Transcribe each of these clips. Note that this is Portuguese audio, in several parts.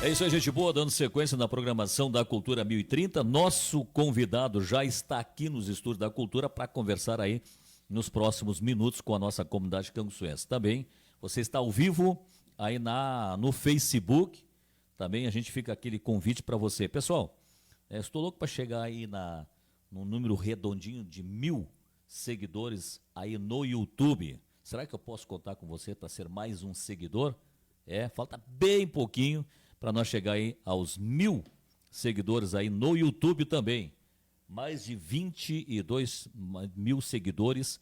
É isso aí, gente boa, dando sequência na programação da Cultura 1030. Nosso convidado já está aqui nos estúdios da Cultura para conversar aí nos próximos minutos com a nossa comunidade canguçuense. Também, você está ao vivo aí no Facebook. Também a gente fica aquele convite para você. Pessoal, estou louco para chegar aí no número redondinho de 1000 seguidores aí no YouTube. Será que eu posso contar com você para ser mais um seguidor? Falta bem pouquinho para nós chegar aí aos 1000 seguidores aí no YouTube também. Mais de 22 mil seguidores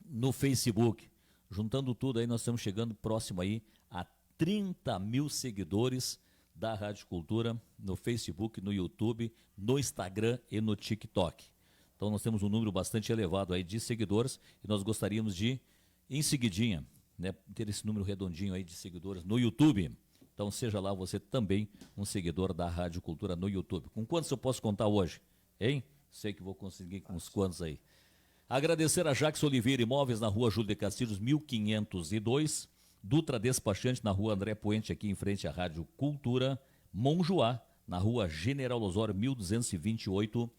no Facebook. Juntando tudo aí, nós estamos chegando próximo aí a 30 mil seguidores da Rádio Cultura no Facebook, no YouTube, no Instagram e no TikTok. Então nós temos um número bastante elevado aí de seguidores e nós gostaríamos de, em seguidinha, ter esse número redondinho aí de seguidores no YouTube. Então seja lá você também um seguidor da Rádio Cultura no YouTube. Com quantos eu posso contar hoje? Hein? Sei que vou conseguir com uns quantos aí. Agradecer a Jax Oliveira Imóveis na rua Júlio de Castilhos, 1502. Dutra Despachante na rua André Puente, aqui em frente à Rádio Cultura. Monjoá, na rua General Osório, 1228.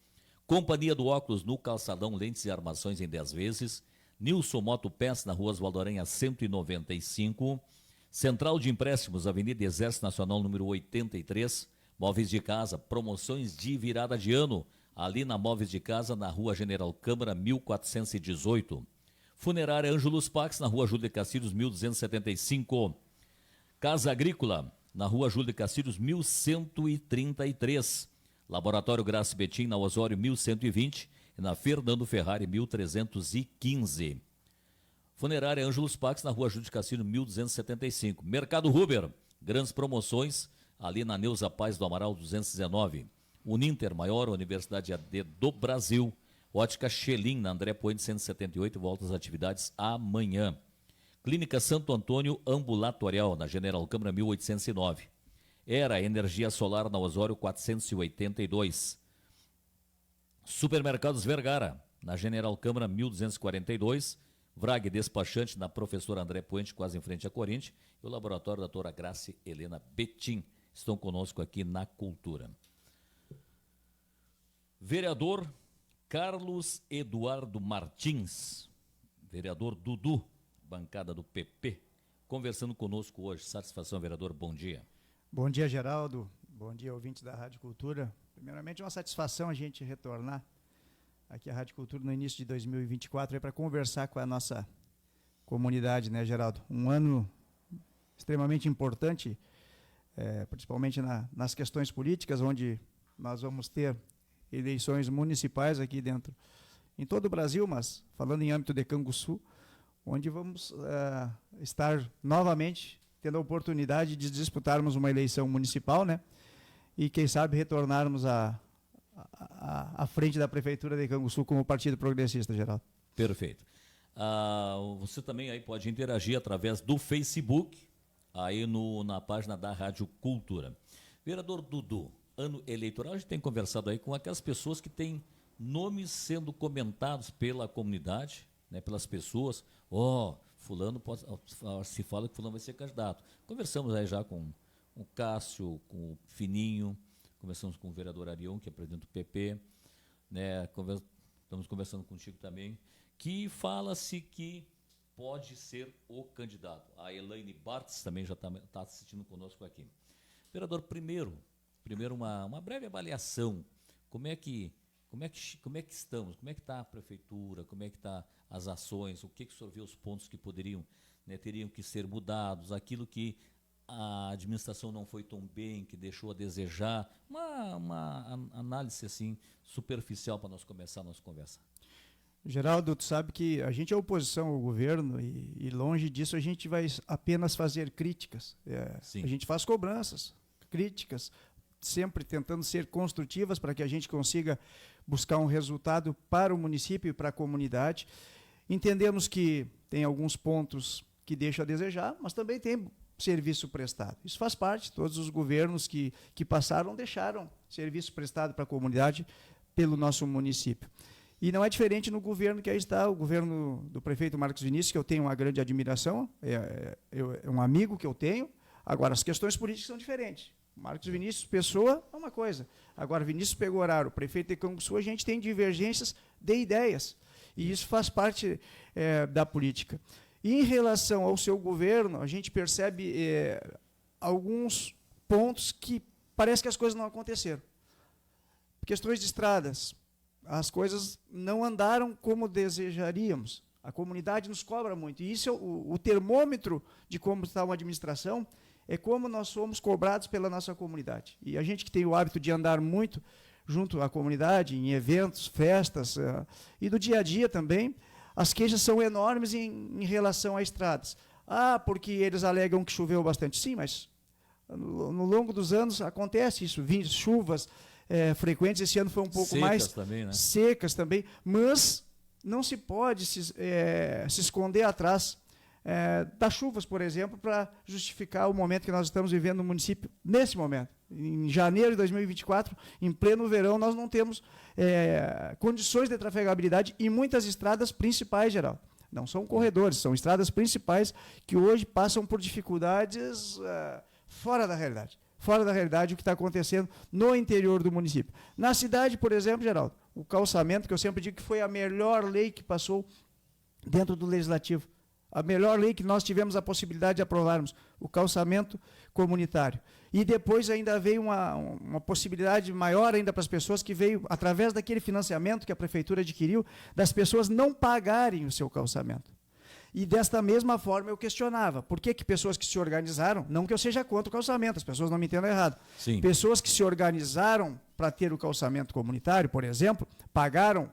Companhia do Óculos no Calçadão, lentes e armações em 10 vezes. Nilson Moto Pés, na rua Oswaldo Aranha, 195. Central de Empréstimos, Avenida Exército Nacional, número 83. Móveis de Casa, promoções de virada de ano, ali na Móveis de Casa, na rua General Câmara, 1418. Funerária Ângelos Pax, na rua Júlio de Castilhos, 1275. Casa Agrícola, na rua Júlio de Castilhos, 1133. Laboratório Graça Betim, na Osório, 1120. E na Fernando Ferrari, 1315. Funerária Ângelos Pax, na rua Júlio de Castilhos, 1275. Mercado Huber, grandes promoções, ali na Neuza Paz do Amaral, 219. Uninter, maior universidade AD do Brasil. Ótica Xelim, na André Puente, 178, volta às atividades amanhã. Clínica Santo Antônio Ambulatorial, na General Câmara, 1809. Era Energia Solar, na Osório, 482. Supermercados Vergara, na General Câmara, 1242. Vrag Despachante, na Professora André Puente, quase em frente a Corinthians. E o laboratório da doutora Grace Helena Betim estão conosco aqui na Cultura. Vereador Carlos Eduardo Martins, vereador Dudu, bancada do PP, conversando conosco hoje. Satisfação, vereador, bom dia. Bom dia, Geraldo. Bom dia, ouvintes da Rádio Cultura. Primeiramente, é uma satisfação a gente retornar aqui à Rádio Cultura no início de 2024 para conversar com a nossa comunidade, né, Geraldo? Um ano extremamente importante, principalmente nas questões políticas, onde nós vamos ter eleições municipais aqui dentro, em todo o Brasil, mas falando em âmbito de Canguçu, onde vamos estar novamente tendo a oportunidade de disputarmos uma eleição municipal, né? E quem sabe retornarmos à frente da Prefeitura de Canguçu como Partido Progressista, Geraldo. Perfeito. Você também aí pode interagir através do Facebook, aí na página da Rádio Cultura. Vereador Dudu, ano eleitoral, a gente tem conversado aí com aquelas pessoas que têm nomes sendo comentados pela comunidade, né, pelas pessoas. Fulano se fala que fulano vai ser candidato. Conversamos aí já com o Cássio, com o Fininho, conversamos com o vereador Arion, que é presidente do PP, né, estamos conversando contigo também, que fala-se que pode ser o candidato. A Elaine Bartz também já está assistindo conosco aqui. Vereador, primeiro uma breve avaliação. Como é que estamos? Como é que está a prefeitura? Como é que está as ações? O que o senhor vê os pontos que poderiam, teriam que ser mudados? Aquilo que a administração não foi tão bem, que deixou a desejar? Uma análise assim superficial para nós começar a nossa conversa. Geraldo, tu sabe que a gente é oposição ao governo e longe disso a gente vai apenas fazer críticas. A gente faz cobranças, críticas, sempre tentando ser construtivas para que a gente consiga buscar um resultado para o município e para a comunidade. Entendemos que tem alguns pontos que deixam a desejar, mas também tem serviço prestado. Isso faz parte, todos os governos que passaram deixaram serviço prestado para a comunidade pelo nosso município. E não é diferente no governo que aí está, o governo do prefeito Marcos Vinícius, que eu tenho uma grande admiração, é um amigo que eu tenho, Agora, as questões políticas são diferentes. Marcos Vinícius Pessoa é uma coisa. Agora, Vinícius Pegoraro, prefeito de Canguçu, a gente tem divergências de ideias. E isso faz parte da política. E em relação ao seu governo, a gente percebe alguns pontos que parece que as coisas não aconteceram. Questões de estradas. As coisas não andaram como desejaríamos. A comunidade nos cobra muito. E isso é o termômetro de como está uma administração, é como nós somos cobrados pela nossa comunidade. E a gente que tem o hábito de andar muito junto à comunidade, em eventos, festas, e do dia a dia também, as queixas são enormes em relação a estradas. Porque eles alegam que choveu bastante. Sim, mas no longo dos anos acontece isso, chuvas frequentes. Esse ano foi um pouco mais também, né? Secas também, mas não se pode se esconder atrás das chuvas, por exemplo, para justificar o momento que nós estamos vivendo no município nesse momento. Em janeiro de 2024, em pleno verão, nós não temos condições de trafegabilidade em muitas estradas principais, Geraldo. Não são corredores, são estradas principais que hoje passam por dificuldades fora da realidade. Fora da realidade o que está acontecendo no interior do município. Na cidade, por exemplo, Geraldo, o calçamento, que eu sempre digo que foi a melhor lei que passou dentro do Legislativo. A melhor lei que nós tivemos a possibilidade de aprovarmos, o calçamento comunitário. E depois ainda veio uma possibilidade maior ainda para as pessoas, que veio através daquele financiamento que a Prefeitura adquiriu, das pessoas não pagarem o seu calçamento. E desta mesma forma eu questionava, por que pessoas que se organizaram, não que eu seja contra o calçamento, as pessoas não me entendam errado, Sim. Pessoas que se organizaram para ter o calçamento comunitário, por exemplo, pagaram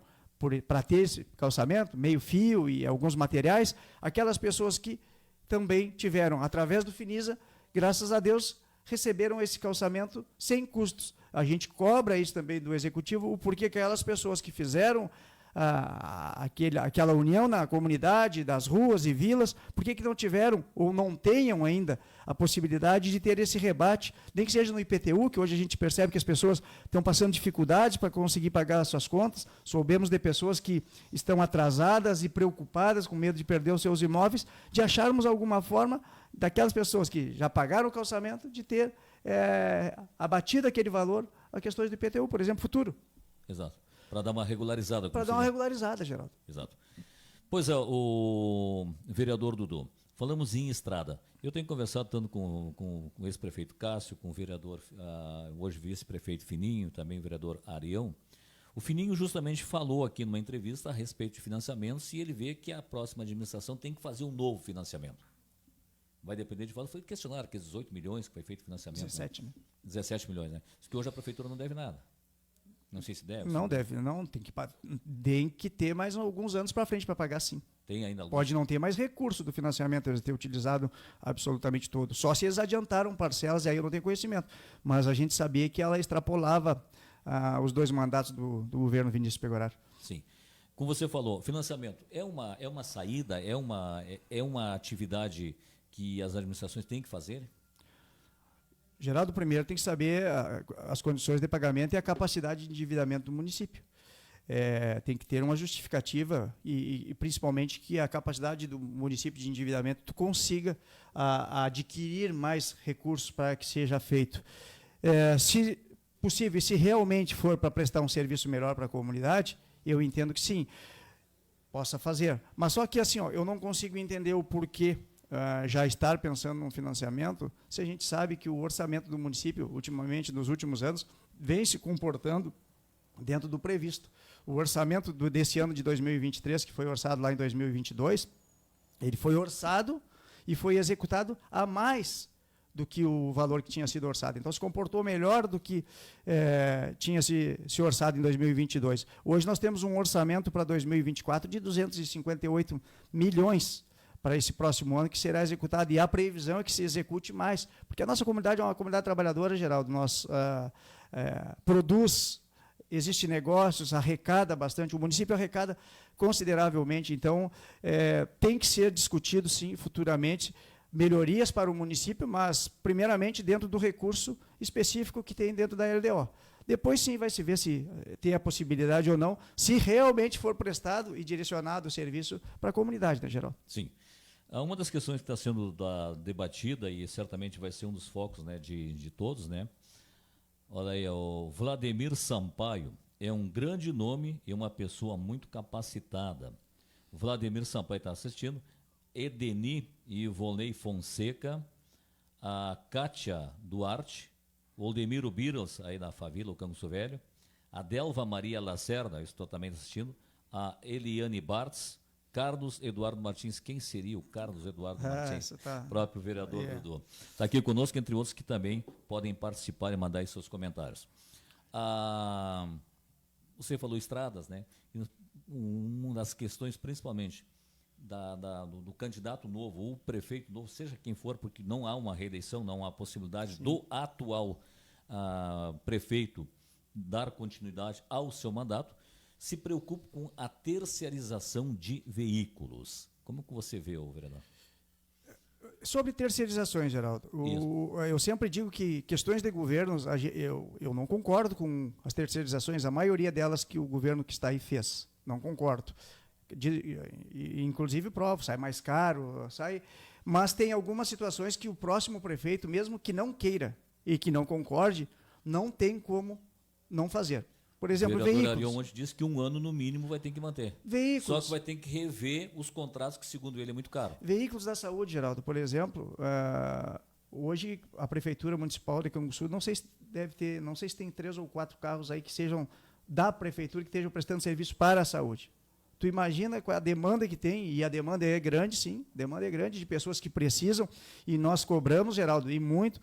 para ter esse calçamento, meio fio e alguns materiais, aquelas pessoas que também tiveram, através do Finisa, graças a Deus, receberam esse calçamento sem custos. A gente cobra isso também do Executivo, o porquê que aquelas pessoas que fizeram aquela união na comunidade, das ruas e vilas, por que não tiveram ou não tenham ainda a possibilidade de ter esse rebate, nem que seja no IPTU, que hoje a gente percebe que as pessoas estão passando dificuldades para conseguir pagar as suas contas. Soubemos de pessoas que estão atrasadas e preocupadas, com medo de perder os seus imóveis, de acharmos alguma forma daquelas pessoas que já pagaram o calçamento, de ter abatido aquele valor a questões do IPTU, por exemplo, futuro. Exato. Para dar uma regularizada. Para dar uma regularizada, Geraldo. Exato. Pois é, o vereador Dudu, falamos em estrada. Eu tenho conversado tanto com o ex-prefeito Cássio, com o vereador, hoje vice-prefeito Fininho, também o vereador Arião. O Fininho justamente falou aqui numa entrevista a respeito de financiamentos, e ele vê que a próxima administração tem que fazer um novo financiamento. Vai depender de valor. Foi questionar aqueles 18 milhões que foi feito financiamento. 17, né? 17 milhões, né? Diz que hoje a prefeitura não deve nada. Não sei se deve. Não deve, não. Tem que ter mais alguns anos para frente para pagar, sim. Tem ainda alguns. Pode não ter mais recurso do financiamento, eles ter utilizado absolutamente todo. Só se eles adiantaram parcelas, e aí eu não tenho conhecimento. Mas a gente sabia que ela extrapolava os 2 mandatos do governo Vinícius Pegoraro. Sim. Como você falou, financiamento é uma saída, é uma atividade que as administrações têm que fazer? Geraldo, primeiro tem que saber as condições de pagamento e a capacidade de endividamento do município. Tem que ter uma justificativa e principalmente que a capacidade do município de endividamento consiga adquirir mais recursos para que seja feito. Se possível, se realmente for para prestar um serviço melhor para a comunidade, eu entendo que sim, possa fazer. Mas só que assim, eu não consigo entender o porquê já estar pensando num financiamento, se a gente sabe que o orçamento do município, ultimamente, nos últimos anos, vem se comportando dentro do previsto. O orçamento desse ano de 2023, que foi orçado lá em 2022, ele foi orçado e foi executado a mais do que o valor que tinha sido orçado. Então, se comportou melhor do que tinha se orçado em 2022. Hoje nós temos um orçamento para 2024 de 258 milhões para esse próximo ano, que será executado, e a previsão é que se execute mais, porque a nossa comunidade é uma comunidade trabalhadora, Geraldo, nós produz, existe negócios, arrecada bastante, o município arrecada consideravelmente, então tem que ser discutido, sim, futuramente, melhorias para o município, mas primeiramente dentro do recurso específico que tem dentro da LDO. Depois sim vai se ver se tem a possibilidade ou não, se realmente for prestado e direcionado o serviço para a comunidade, né, Geraldo? Sim. Uma das questões que está sendo debatida e certamente vai ser um dos focos, né, de todos, né? Olha aí, o Vladimir Sampaio é um grande nome e uma pessoa muito capacitada. Vladimir Sampaio está assistindo. Edeni e Volney Fonseca, a Kátia Duarte, o Oldemiro Biros, aí da Favila, o Canguçu Velho, a Delva Maria Lacerda, estou também assistindo, a Eliane Bartz, Carlos Eduardo Martins. Quem seria o Carlos Eduardo Martins? Próprio vereador Dudu. Está aqui conosco, entre outros que também podem participar e mandar aí seus comentários. Você falou estradas, né? Uma das questões, principalmente, do candidato novo, ou prefeito novo, seja quem for, porque não há uma reeleição, não há possibilidade do atual prefeito dar continuidade ao seu mandato, se preocupa com a terceirização de veículos. Como que você vê, vereador? Sobre terceirizações, Geraldo, eu sempre digo que questões de governos, eu não concordo com as terceirizações, a maioria delas que o governo que está aí fez, não concordo. Inclusive provo, sai mais caro, mas tem algumas situações que o próximo prefeito, mesmo que não queira e que não concorde, não tem como não fazer. Por exemplo, veículos. O vereador Ariel ontem disse que 1 ano no mínimo vai ter que manter. Veículos. Só que vai ter que rever os contratos, que segundo ele é muito caro. Veículos da saúde, Geraldo, por exemplo, hoje a Prefeitura Municipal de Canguçu, não sei se tem 3 ou 4 carros aí que sejam da Prefeitura, que estejam prestando serviço para a saúde. Tu imagina qual a demanda que tem, e a demanda é grande, sim, demanda é grande de pessoas que precisam, e nós cobramos, Geraldo, e muito,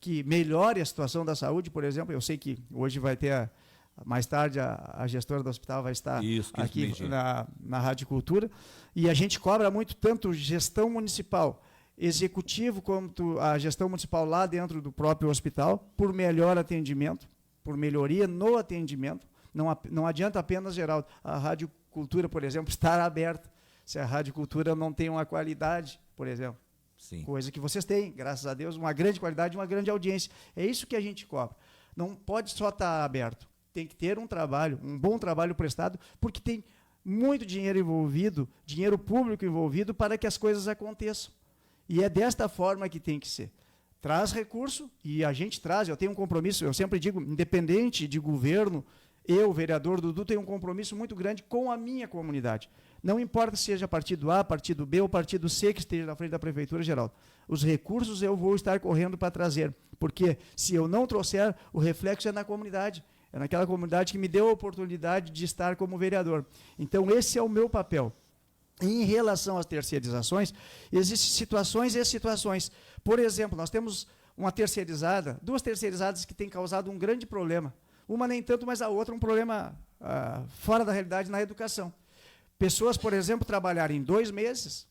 que melhore a situação da saúde. Por exemplo, eu sei que hoje vai ter, mais tarde, a gestora do hospital vai estar aqui na Rádio Cultura, e a gente cobra muito, tanto gestão municipal, executivo, quanto a gestão municipal lá dentro do próprio hospital, por melhor atendimento, por melhoria no atendimento. Não adianta apenas, Geraldo, a Rádio Cultura, por exemplo, estar aberta, se a Rádio Cultura não tem uma qualidade, por exemplo. Sim. Coisa que vocês têm, graças a Deus, uma grande qualidade, uma grande audiência. É isso que a gente cobra. Não pode só estar aberto. Tem que ter um trabalho, um bom trabalho prestado, porque tem muito dinheiro envolvido, dinheiro público envolvido, para que as coisas aconteçam. E é desta forma que tem que ser. Traz recurso, e a gente traz, eu tenho um compromisso, eu sempre digo, independente de governo, eu, vereador Dudu, tenho um compromisso muito grande com a minha comunidade. Não importa se seja partido A, partido B ou partido C que esteja na frente da Prefeitura, Geraldo. Os recursos eu vou estar correndo para trazer, porque se eu não trouxer, o reflexo é na comunidade. É naquela comunidade que me deu a oportunidade de estar como vereador. Então, esse é o meu papel. Em relação às terceirizações, existem situações e situações. Por exemplo, nós temos uma terceirizada, 2 terceirizadas que têm causado um grande problema. Uma nem tanto, mas a outra um problema fora da realidade na educação. Pessoas, por exemplo, trabalharem 2 meses,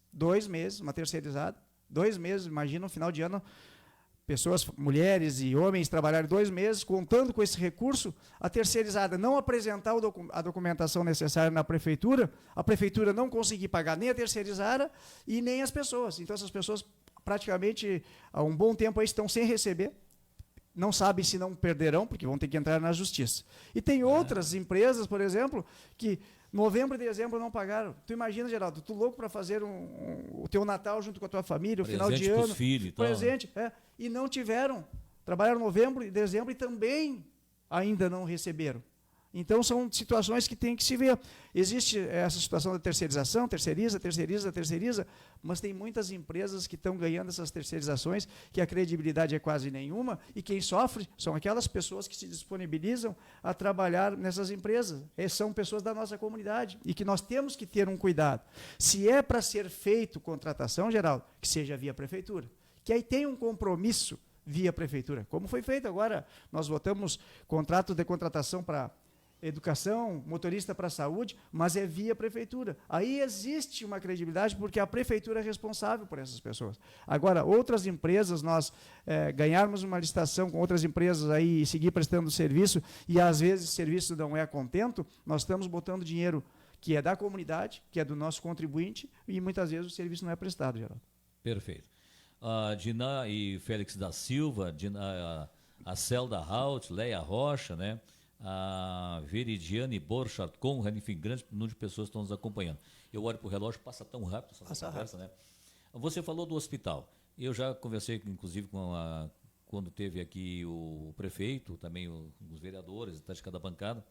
uma terceirizada, 2 meses, imagina no final de ano, pessoas, mulheres e homens trabalharem 2 meses, contando com esse recurso, a terceirizada não apresentar a documentação necessária na prefeitura, a prefeitura não conseguir pagar nem a terceirizada e nem as pessoas. Então, essas pessoas, praticamente, há um bom tempo aí, estão sem receber, não sabem se não perderão, porque vão ter que entrar na justiça. E tem outras empresas, por exemplo, que novembro e dezembro não pagaram. Tu imagina, Geraldo, tu louco para fazer o teu Natal junto com a tua família, o final de ano, filhos, presente, e não tiveram. Trabalharam novembro e dezembro e também ainda não receberam. Então, são situações que tem que se ver. Existe essa situação da terceirização, terceiriza, mas tem muitas empresas que estão ganhando essas terceirizações, que a credibilidade é quase nenhuma, e quem sofre são aquelas pessoas que se disponibilizam a trabalhar nessas empresas. São pessoas da nossa comunidade, e que nós temos que ter um cuidado. Se é para ser feito contratação, Geraldo, que seja via prefeitura, que aí tem um compromisso via prefeitura. Como foi feito agora, nós votamos contrato de contratação para educação, motorista para a saúde, mas é via prefeitura. Aí existe uma credibilidade, porque a prefeitura é responsável por essas pessoas. Agora, outras empresas, nós ganharmos uma licitação com outras empresas aí e seguir prestando serviço, e às vezes o serviço não é a contento, nós estamos botando dinheiro que é da comunidade, que é do nosso contribuinte, e muitas vezes o serviço não é prestado, Geraldo. Perfeito. Diná e Félix da Silva, a Celda Haut, Leia Rocha, né? A Veridiane Borchardt, enfim, grande número de pessoas estão nos acompanhando. Eu olho para o relógio, passa tão rápido essa conversa, né? Você falou do hospital. Eu já conversei, inclusive, quando teve aqui o prefeito, também os vereadores, de cada bancada,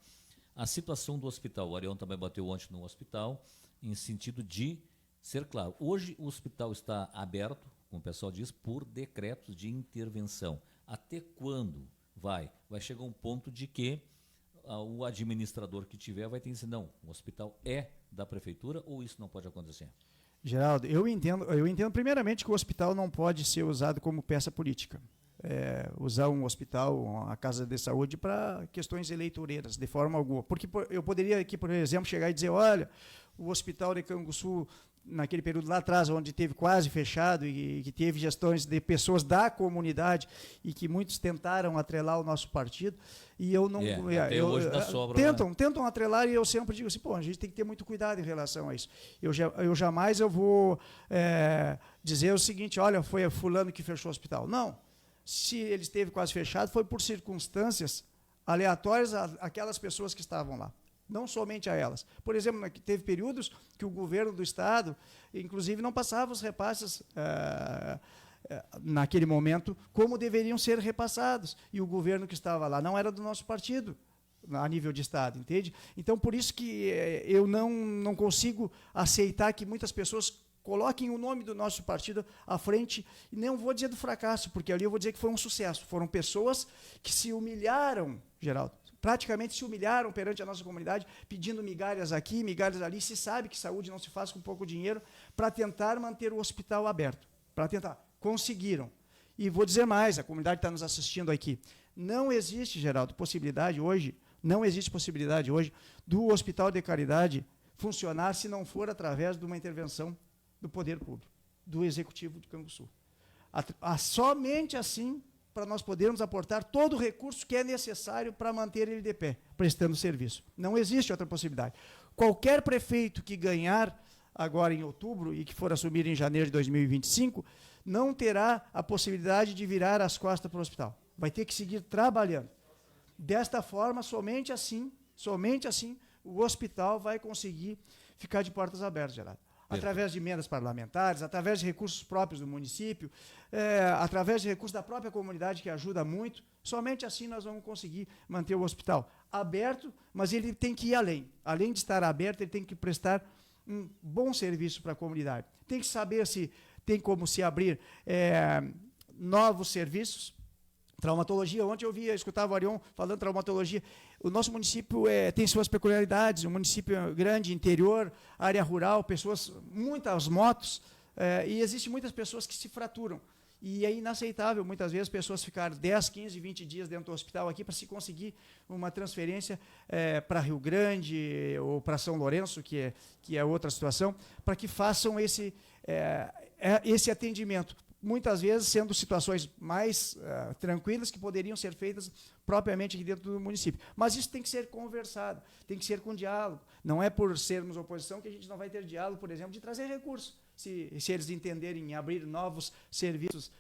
a situação do hospital. O Arião também bateu ontem no hospital, em sentido de ser claro. Hoje o hospital está aberto, como o pessoal diz, por decretos de intervenção. Até quando vai? Vai chegar um ponto de que o administrador que tiver vai ter que dizer, não, o hospital é da prefeitura ou isso não pode acontecer? Geraldo, eu entendo primeiramente que o hospital não pode ser usado como peça política. Usar um hospital, a casa de saúde, para questões eleitoreiras, de forma alguma. Porque eu poderia aqui, por exemplo, chegar e dizer, olha, o hospital de Canguçu, naquele período lá atrás, onde teve quase fechado e que teve gestões de pessoas da comunidade e que muitos tentaram atrelar o nosso partido, e eu não... hoje dá sobra, tentam atrelar, e eu sempre digo assim, a gente tem que ter muito cuidado em relação a isso. Eu jamais vou dizer o seguinte, olha, foi fulano que fechou o hospital. Não. Se ele esteve quase fechado, foi por circunstâncias aleatórias àquelas pessoas que estavam lá. Não somente a elas. Por exemplo, teve períodos que o governo do Estado, inclusive, não passava os repasses naquele momento como deveriam ser repassados. E o governo que estava lá não era do nosso partido, a nível de Estado, entende? Então, por isso que eu não consigo aceitar que muitas pessoas coloquem o nome do nosso partido à frente, e não vou dizer do fracasso, porque ali eu vou dizer que foi um sucesso. Foram pessoas que se humilharam, Geraldo, praticamente se humilharam perante a nossa comunidade, pedindo migalhas aqui, migalhas ali. Se sabe que saúde não se faz com pouco dinheiro, para tentar manter o hospital aberto. Para tentar. Conseguiram. E vou dizer mais, a comunidade está nos assistindo aqui. Não existe, Geraldo, possibilidade hoje do Hospital de Caridade funcionar se não for através de uma intervenção do poder público, do Executivo de Canguçu. Somente assim, para nós podermos aportar todo o recurso que é necessário para manter ele de pé, prestando serviço. Não existe outra possibilidade. Qualquer prefeito que ganhar agora em outubro e que for assumir em janeiro de 2025, não terá a possibilidade de virar as costas para o hospital. Vai ter que seguir trabalhando. Desta forma, somente assim, o hospital vai conseguir ficar de portas abertas, Geraldo. Através de emendas parlamentares, através de recursos próprios do município, através de recursos da própria comunidade, que ajuda muito. Somente assim nós vamos conseguir manter o hospital aberto, mas ele tem que ir além. Além de estar aberto, ele tem que prestar um bom serviço para a comunidade. Tem que saber se tem como se abrir novos serviços. Traumatologia, ontem eu escutava o Arion falando traumatologia. O nosso município tem suas peculiaridades, um município grande, interior, área rural, muitas motos, e existem muitas pessoas que se fraturam. E é inaceitável, muitas vezes, pessoas ficarem 10, 15, 20 dias dentro do hospital aqui para se conseguir uma transferência para Rio Grande ou para São Lourenço, que é outra situação, para que façam esse atendimento. Muitas vezes sendo situações mais tranquilas que poderiam ser feitas propriamente aqui dentro do município. Mas isso tem que ser conversado, tem que ser com diálogo. Não é por sermos oposição que a gente não vai ter diálogo, por exemplo, de trazer recursos, se eles entenderem abrir novos serviços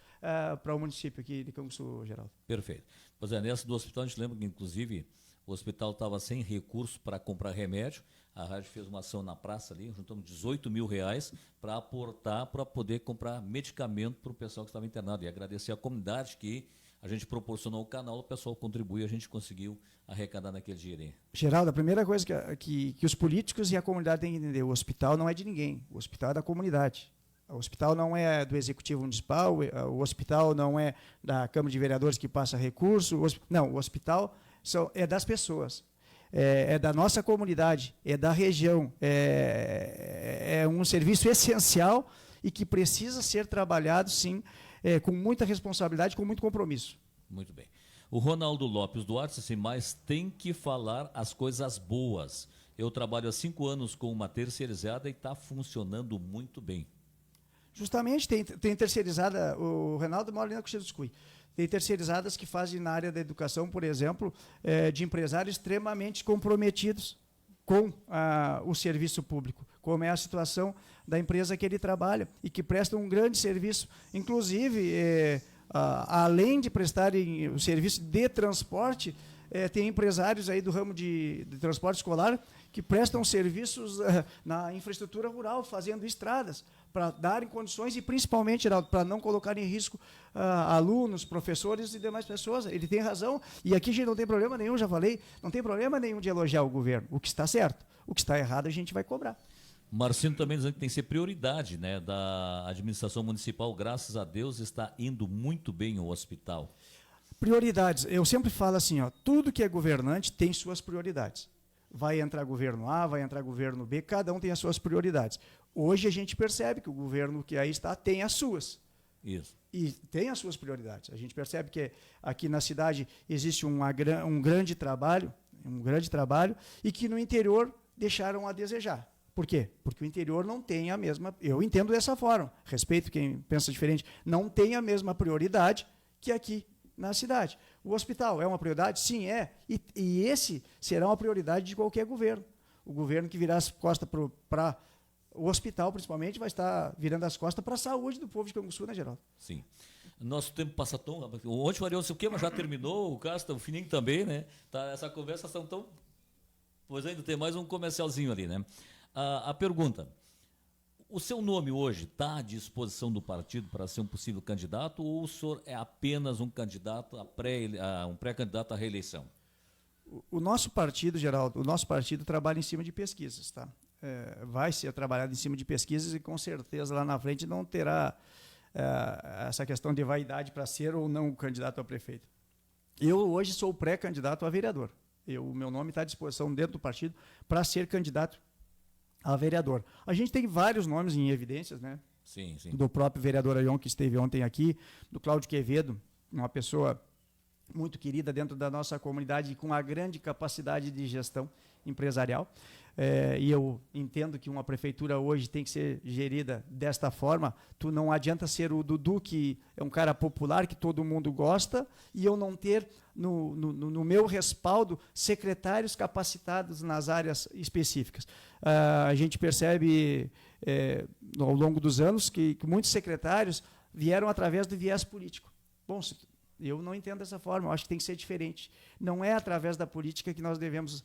para o município aqui de Canguçu, Geraldo. Perfeito. Pois nessa do hospital, a gente lembra que, inclusive, o hospital estava sem recurso para comprar remédio. A rádio fez uma ação na praça ali, juntamos 18 mil reais para aportar, para poder comprar medicamento para o pessoal que estava internado. E agradecer à comunidade que a gente proporcionou o canal, o pessoal contribuiu e a gente conseguiu arrecadar naquele dinheiro. Geraldo, a primeira coisa que os políticos e a comunidade têm que entender, o hospital não é de ninguém, o hospital é da comunidade. O hospital não é do Executivo Municipal, o hospital não é da Câmara de Vereadores que passa recurso, o hospital é das pessoas. É da nossa comunidade, é da região, é um serviço essencial e que precisa ser trabalhado, sim, com muita responsabilidade, com muito compromisso. Muito bem. O Ronaldo Lopes Duarte, assim, mas tem que falar as coisas boas. Eu trabalho há 5 anos com uma terceirizada e está funcionando muito bem. Justamente, tem terceirizada, o Reinaldo mora ali na Coxilha dos Cui. Tem terceirizadas que fazem na área da educação, por exemplo, de empresários extremamente comprometidos com o serviço público, como é a situação da empresa que ele trabalha e que presta um grande serviço. Inclusive, além de prestarem o serviço de transporte, tem empresários aí do ramo de transporte escolar que prestam serviços na infraestrutura rural, fazendo estradas para darem condições e, principalmente, Geraldo, para não colocar em risco alunos, professores e demais pessoas. Ele tem razão, e aqui a gente não tem problema nenhum, já falei, não tem problema nenhum de elogiar o governo, o que está certo. O que está errado a gente vai cobrar. Marcino também dizendo que tem que ser prioridade, né, da administração municipal. Graças a Deus está indo muito bem o hospital. Prioridades. Eu sempre falo assim, ó, tudo que é governante tem suas prioridades. Vai entrar governo A, vai entrar governo B, cada um tem as suas prioridades. Hoje a gente percebe que o governo que aí está tem as suas. Isso. E tem as suas prioridades. A gente percebe que aqui na cidade existe um grande trabalho, e que no interior deixaram a desejar. Por quê? Porque o interior não tem a mesma... Eu entendo dessa forma, respeito quem pensa diferente, não tem a mesma prioridade que aqui na cidade. O hospital é uma prioridade? Sim, é. E esse será uma prioridade de qualquer governo. O governo que virar as costas para o hospital, principalmente, vai estar virando as costas para a saúde do povo de Canguçu, né, Geraldo? Sim. Nosso tempo passa tão rápido. Ontem faria não sei o quê, mas já terminou. O Castro, o Fininho também, né? Tá, essa conversa são tão... Pois ainda tem mais um comercialzinho ali, né? A pergunta: o seu nome hoje está à disposição do partido para ser um possível candidato, ou o senhor é apenas um candidato um pré-candidato à reeleição? O nosso partido, Geraldo, trabalha em cima de pesquisas, tá? Vai ser trabalhado em cima de pesquisas e com certeza lá na frente não terá essa questão de vaidade para ser ou não candidato a prefeito. Eu hoje sou pré-candidato a vereador. O meu nome está à disposição dentro do partido para ser candidato a vereador. A gente tem vários nomes em evidências, né? Sim, sim. Do próprio vereador Aion, que esteve ontem aqui, do Cláudio Quevedo, uma pessoa muito querida dentro da nossa comunidade e com uma grande capacidade de gestão empresarial. E eu entendo que uma prefeitura hoje tem que ser gerida desta forma. Tu não adianta ser o Dudu, que é um cara popular, que todo mundo gosta, e eu não ter no meu respaldo secretários capacitados nas áreas específicas. A gente percebe ao longo dos anos que muitos secretários vieram através do viés político. Bom, eu não entendo dessa forma, eu acho que tem que ser diferente. Não é através da política que nós devemos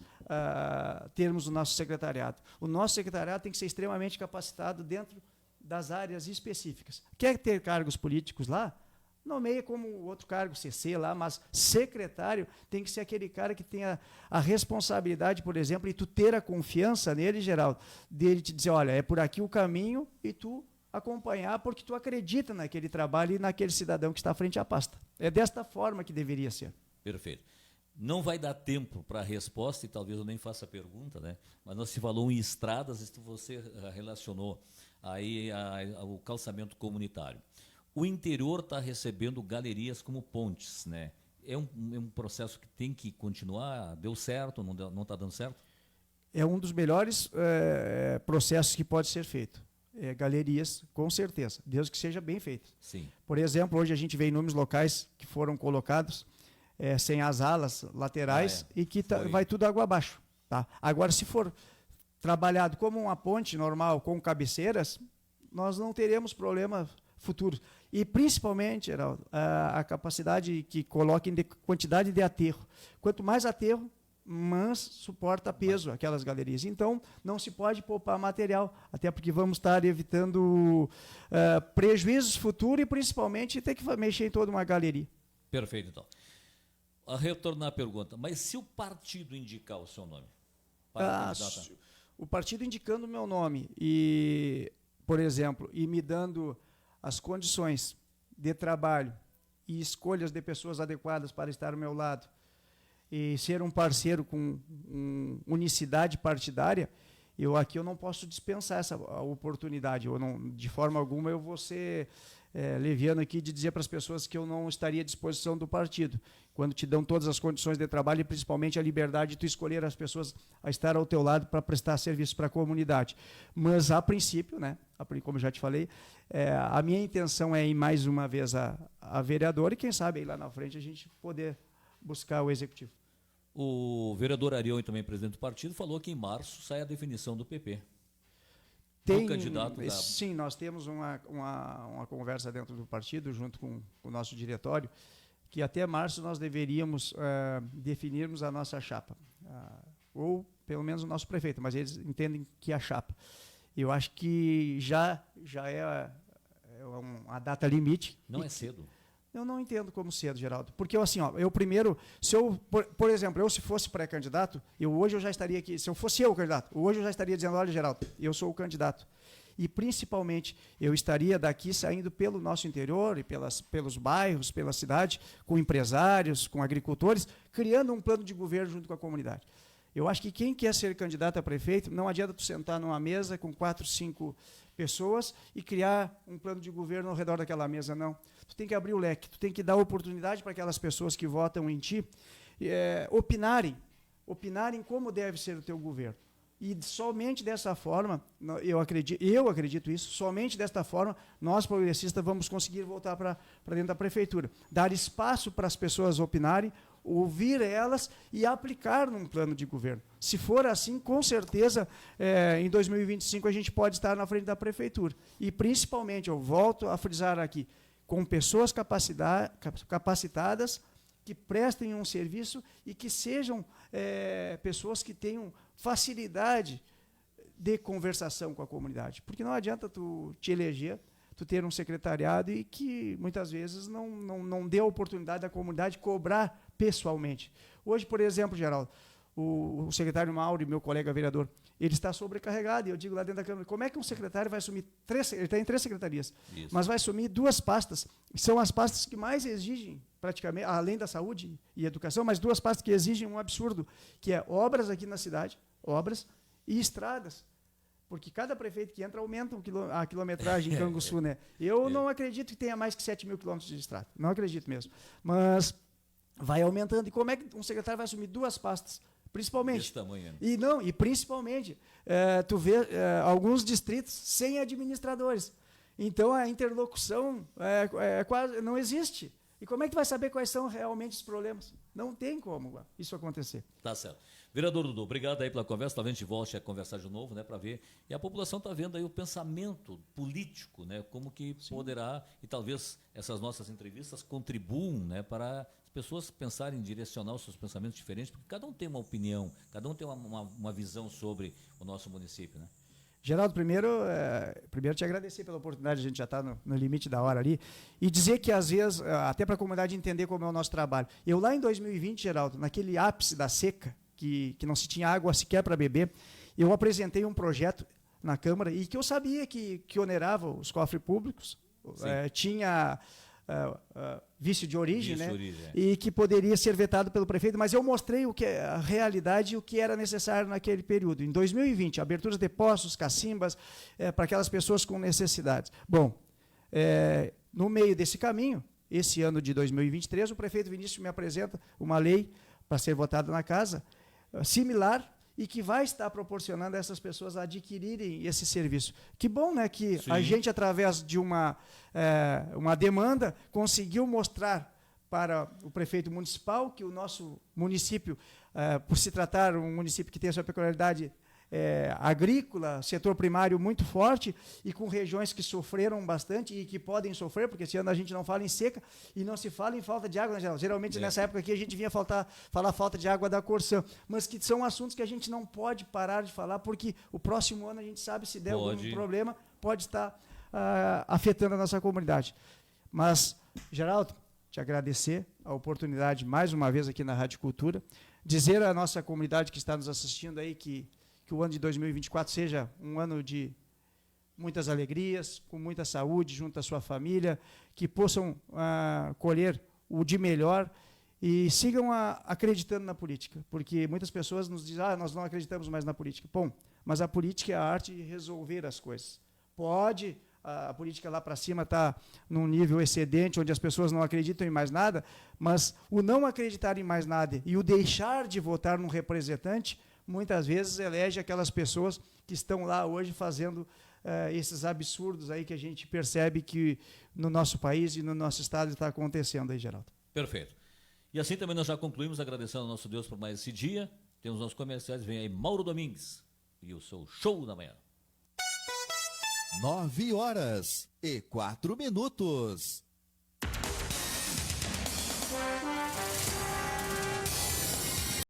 termos o nosso secretariado. O nosso secretariado tem que ser extremamente capacitado dentro das áreas específicas. Quer ter cargos políticos lá? Nomeia como outro cargo, CC lá, mas secretário tem que ser aquele cara que tenha a responsabilidade, por exemplo, e tu ter a confiança nele, Geraldo, dele te dizer, olha, é por aqui o caminho, e tu acompanhar porque tu acredita naquele trabalho e naquele cidadão que está à frente à pasta. É desta forma que deveria ser. Perfeito. Não vai dar tempo para a resposta, e talvez eu nem faça a pergunta, né? Mas nós se falou em estradas, você relacionou aí o calçamento comunitário. O interior está recebendo galerias como pontes, né? É um processo que tem que continuar? Deu certo? Não está dando certo? É um dos melhores processos que pode ser feito. Galerias, com certeza, desde que seja bem feito. Sim. Por exemplo, hoje a gente vê inúmeros locais que foram colocados sem as alas laterais e que vai tudo água abaixo. Tá? Agora, se for trabalhado como uma ponte normal, com cabeceiras, nós não teremos problema futuro. E, principalmente, Geraldo, a capacidade que coloquem de quantidade de aterro. Quanto mais aterro, mas suporta peso aquelas galerias. Então, não se pode poupar material, até porque vamos estar evitando prejuízos futuros e, principalmente, ter que mexer em toda uma galeria. Perfeito, então. A retornar à pergunta, mas se o partido indicar o seu nome? O partido indicando o meu nome e, por exemplo, e me dando as condições de trabalho e escolhas de pessoas adequadas para estar ao meu lado, e ser um parceiro com unicidade partidária, eu não posso dispensar essa oportunidade. De forma alguma eu vou ser leviano aqui de dizer para as pessoas que eu não estaria à disposição do partido. Quando te dão todas as condições de trabalho e principalmente a liberdade de tu escolher as pessoas a estar ao teu lado para prestar serviço para a comunidade. Mas, a princípio, né, como eu já te falei, a minha intenção é ir mais uma vez a vereador e quem sabe aí lá na frente a gente poder buscar o executivo. O vereador Arion, também presidente do partido, falou que em março sai a definição do PP. Sim, nós temos uma conversa dentro do partido, junto com o nosso diretório, que até março nós deveríamos definirmos a nossa chapa, ou pelo menos o nosso prefeito, mas eles entendem que a chapa. eu acho que já é uma data limite. Não é cedo. Eu não entendo como cedo, Geraldo. Porque assim, ó, eu primeiro, se eu, por exemplo, se fosse pré-candidato, hoje eu já estaria aqui, se eu fosse eu o candidato, hoje eu já estaria dizendo, olha, Geraldo, eu sou o candidato. E principalmente eu estaria daqui saindo pelo nosso interior e pelos bairros, pela cidade, com empresários, com agricultores, criando um plano de governo junto com a comunidade. Eu acho que quem quer ser candidato a prefeito, não adianta tu sentar numa mesa com 4, 5 pessoas e criar um plano de governo ao redor daquela mesa, não. Tu tem que abrir o leque, tu tem que dar oportunidade para aquelas pessoas que votam em ti opinarem como deve ser o teu governo. E somente dessa forma, eu acredito isso, somente desta forma, nós progressistas vamos conseguir voltar para dentro da prefeitura. Dar espaço para as pessoas opinarem, ouvir elas e aplicar num plano de governo. Se for assim, com certeza, em 2025 a gente pode estar na frente da prefeitura. E principalmente, eu volto a frisar aqui, com pessoas capacitadas, que prestem um serviço e que sejam pessoas que tenham facilidade de conversação com a comunidade. Porque não adianta tu te eleger, tu ter um secretariado e que muitas vezes não dê a oportunidade da comunidade cobrar pessoalmente. Hoje, por exemplo, Geraldo, o secretário Mauro, meu colega vereador, ele está sobrecarregado, e eu digo lá dentro da Câmara, como é que um secretário vai assumir ele está em 3 secretarias, isso, mas vai assumir 2 pastas, são as pastas que mais exigem, praticamente, além da saúde e educação, mas 2 pastas que exigem um absurdo, que é obras aqui na cidade, obras e estradas, porque cada prefeito que entra aumenta a quilometragem em Canguçu, né? Eu não acredito que tenha mais que 7 mil quilômetros de estrada, não acredito mesmo, mas vai aumentando, e como é que um secretário vai assumir 2 pastas? Principalmente. Desse tamanho, né? E principalmente, tu vê alguns distritos sem administradores. Então, a interlocução quase não existe. E como é que tu vai saber quais são realmente os problemas? Não tem como isso acontecer. Tá certo. Vereador Dudu, obrigado aí pela conversa. Talvez a gente volte a conversar de novo, né, para ver. E a população está vendo aí o pensamento político, né, como que Sim. poderá, e talvez essas nossas entrevistas contribuam, né, para as pessoas pensarem, direcionar os seus pensamentos diferentes, porque cada um tem uma opinião, cada um tem uma visão sobre o nosso município, né? Geraldo, primeiro te agradecer pela oportunidade, a gente já está no limite da hora ali, e dizer que às vezes, até para a comunidade entender como é o nosso trabalho. Eu lá em 2020, Geraldo, naquele ápice da seca, que não se tinha água sequer para beber, eu apresentei um projeto na Câmara e que eu sabia que onerava os cofres públicos, tinha vício de origem, né? E que poderia ser vetado pelo prefeito, mas eu mostrei a realidade e o que era necessário naquele período. Em 2020, aberturas de poços, cacimbas, para aquelas pessoas com necessidades. Bom, no meio desse caminho, esse ano de 2023, o prefeito Vinícius me apresenta uma lei para ser votada na casa, similar, e que vai estar proporcionando a essas pessoas adquirirem esse serviço. Que bom, né, que Sim. a gente, através de uma demanda, conseguiu mostrar para o prefeito municipal que o nosso município, por se tratar um município que tem a sua peculiaridade agrícola, setor primário muito forte e com regiões que sofreram bastante e que podem sofrer, porque esse ano a gente não fala em seca e não se fala em falta de água, né, geralmente nessa época aqui a gente vinha falar falta de água da Corsã, mas que são assuntos que a gente não pode parar de falar, porque o próximo ano a gente sabe, se der algum problema, pode estar afetando a nossa comunidade. Mas, Geraldo, te agradecer a oportunidade mais uma vez aqui na Rádio Cultura, dizer à nossa comunidade que está nos assistindo aí que o ano de 2024 seja um ano de muitas alegrias, com muita saúde junto à sua família, que possam colher o de melhor e sigam acreditando na política, porque muitas pessoas nos dizem, nós não acreditamos mais na política. Bom, mas a política é a arte de resolver as coisas. Pode a política lá para cima está num nível excedente, onde as pessoas não acreditam em mais nada, mas o não acreditar em mais nada e o deixar de votar num representante, muitas vezes elege aquelas pessoas que estão lá hoje fazendo esses absurdos aí que a gente percebe que no nosso país e no nosso estado está acontecendo aí, Geraldo. Perfeito. E assim também nós já concluímos agradecendo ao nosso Deus por mais esse dia. Temos nossos comerciais, vem aí Mauro Domingues e o seu Show da Manhã. 9h04.